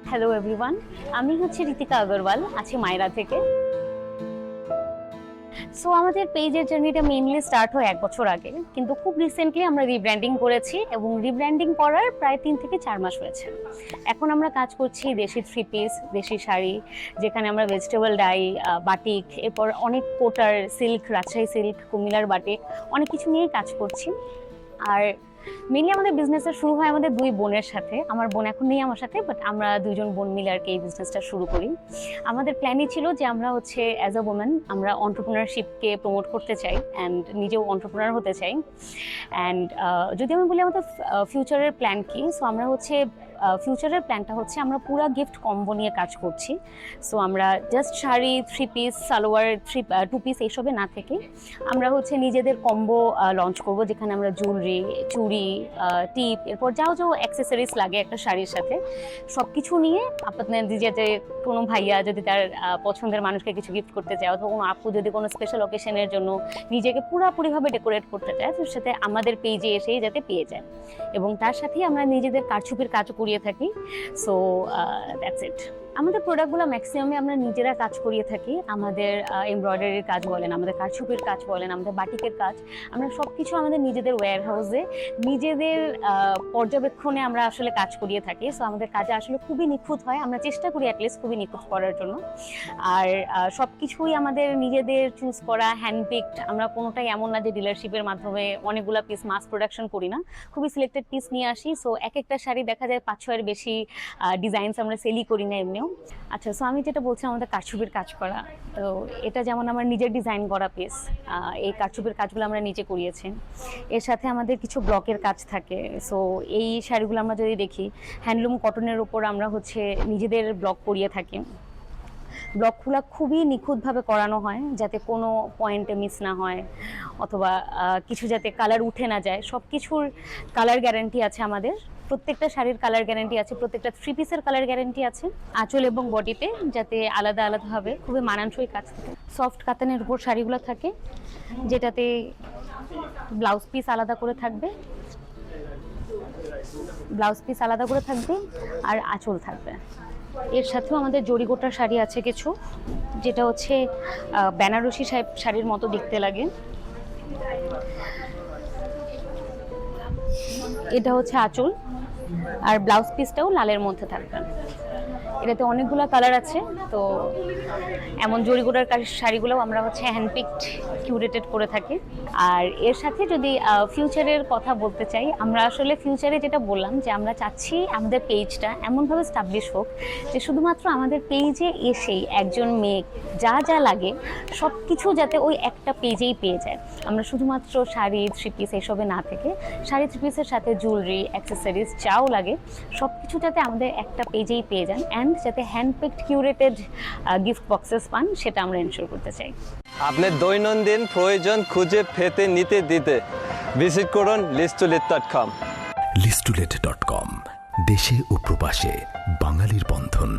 Hello everyone, আমি হচ্ছে ঋতিকা আগরওয়াল, আছি মায়রা থেকে। সো আমাদের পেজের জার্নিটা মেইনলি স্টার্ট হয় 1 বছর আগে, কিন্তু খুব রিসেন্টলি আমরা রিব্র্যান্ডিং করেছি এবং রিব্র্যান্ডিং করার প্রায় 3 থেকে 4 মাস হয়েছে। এখন আমরা কাজ করছি দেশি 3 পিস, দেশি শাড়ি, যেখানে আমরা ভেজিটেবল ডাই, বাটিক, এরপর অনেক কোটার, সিল্ক, রাজশাহী সিল্ক, কুমিল্লার বাটিক, অনেক কিছু নিয়েই কাজ করছি। আর মেনলি আমাদের বিজনেসটা শুরু হয় আমাদের 2 বোনের সাথে। আমার বোন এখন নেই আমার সাথে, বাট আমরা 2 জন বোন মিলে আর কি এই বিজনেসটা শুরু করি। আমাদের প্ল্যানই ছিল যে আমরা হচ্ছে অ্যাজ আ ওমেন আমরা এন্টারপ্রেনারশিপকে প্রমোট করতে চাই অ্যান্ড নিজেও এন্টারপ্রেনার হতে চাই। অ্যান্ড যদি আমি বলি আমাদের ফিউচারের প্ল্যান কি, সো আমরা হচ্ছে ফিউচারের প্ল্যানটা হচ্ছে আমরা পুরো গিফট কম্বো নিয়ে কাজ করছি। সো আমরা just sari, 3 piece, salwar, 2 piece এইসবে না থেকে আমরা হচ্ছে নিজেদের কম্বো লঞ্চ করব, যেখানে আমরা জুয়েলারি, চুড়ি, টিপ, এরপর যাও অ্যাক্সেসরিজ লাগে একটা শাড়ির সাথে, সব কিছু নিয়ে আপনাদের যাতে কোনো ভাইয়া যদি তার পছন্দের মানুষকে কিছু গিফট করতে চায়, অথবা কোনো আপু যদি কোনো স্পেশাল অকেশনের জন্য নিজেকে পুরোপুরিভাবে ডেকোরেট করতে চায়, তো সাথে আমাদের পেজে এসেই যাতে পেয়ে যায়। এবং তার সাথেই আমরা নিজেদের কারচুপির কাজও করিয়ে থাকি। So that's it. আমাদের প্রোডাক্টগুলো ম্যাক্সিমামে আমরা নিজেরা কাজ করিয়ে থাকি। আমাদের এমব্রয়ডারির কাজ বলেন, আমাদের কারচুপির কাজ বলেন, আমাদের বাটিকের কাজ, আমরা সব কিছু আমাদের নিজেদের ওয়্যার হাউসে নিজেদের পর্যবেক্ষণে আমরা আসলে কাজ করিয়ে থাকি। সো আমাদের কাজে আসলে খুবই নিখুঁত হয়, আমরা চেষ্টা করি অ্যাটলিস্ট খুবই নিখুঁত করার জন্য। আর সব কিছুই আমাদের নিজেদের চুজ করা, হ্যান্ডপিকড। আমরা কোনোটাই এমন না যে ডিলারশিপের মাধ্যমে অনেকগুলো পিস মাস প্রোডাকশন করি না, খুবই সিলেক্টেড পিস নিয়ে আসি। সো এক একটা শাড়ি দেখা যায় 5-6 এর বেশি ডিজাইনস আমরা সেলই করি না এমনিও। আচ্ছা, সো আমি যেটা বলছিলাম আমাদের কারচুপির কাজ করা, তো এটা যেমন আমার নিজের ডিজাইন করা পিস, এই কারচুপির কাজগুলো আমরা নিজে করিয়েছি। এর সাথে আমাদের কিছু ব্লকের কাজ থাকে। সো এই শাড়িগুলো আমরা যদি দেখি, হ্যান্ডলুম কটনের উপর আমরা হচ্ছে নিজেদের ব্লক করিয়ে থাকি। ব্লকগুলো খুবই নিখুঁতভাবে করানো হয়, যাতে কোনো পয়েন্টে মিস না হয়, অথবা কিছু যাতে কালার উঠে না যায়। সব কিছুর কালার গ্যারান্টি আছে আমাদের, প্রত্যেকটা শাড়ির কালার গ্যারান্টি আছে, প্রত্যেকটা 3 পিসের কালার গ্যারান্টি আছে। আঁচল এবং বডিতে যাতে আলাদা আলাদাভাবে খুবই মানানসই কাজ থাকে। সফট কাতানের উপর শাড়িগুলো থাকে, যেটাতে ব্লাউজ পিস আলাদা করে থাকবে, আর আঁচল থাকবে। এর সাথেও আমাদের জরিগোটা শাড়ি আছে কিছু, যেটা হচ্ছে বেনারসি শাড়ির মতো দেখতে লাগে। এটা হচ্ছে আঁচল, আর ব্লাউজ পিসটাও লালের মধ্যে থাকবে। এটাতে অনেকগুলো কালার আছে। তো এমন জরিগোটার শাড়িগুলোও আমরা হচ্ছে হ্যান্ডপিকড কিউরেটেড করে থাকি। আর এর সাথে যদি ফিউচারের কথা বলতে চাই, আমরা আসলে ফিউচারে যেটা বললাম যে আমরা চাচ্ছি আমাদের পেজটা এমনভাবে স্টাবলিশ হোক যে শুধুমাত্র আমাদের পেজে এসেই একজন মেয়ে যা যা লাগে সব কিছু যাতে ওই একটা পেজেই পেয়ে যায়। আমরা শুধুমাত্র শাড়ি, 3 পিস এসবে না থেকে শাড়ি, 3 পিসের সাথে জুয়েলারি, অ্যাক্সেসরিজ যাও লাগে সব কিছু যাতে আমাদের একটা পেজেই পেয়ে যান, অ্যান্ড যাতে হ্যান্ডপিকড কিউরেটেড গিফট বক্সেস পান, সেটা আমরা এনশিওর করতে চাই। আপনার দৈনন্দিন প্রয়োজন খুঁজে পেতে নিতে দিতে ভিজিট করুন listulet.com। listulet.com, দেশে ও প্রবাসে বাঙালির বন্ধন।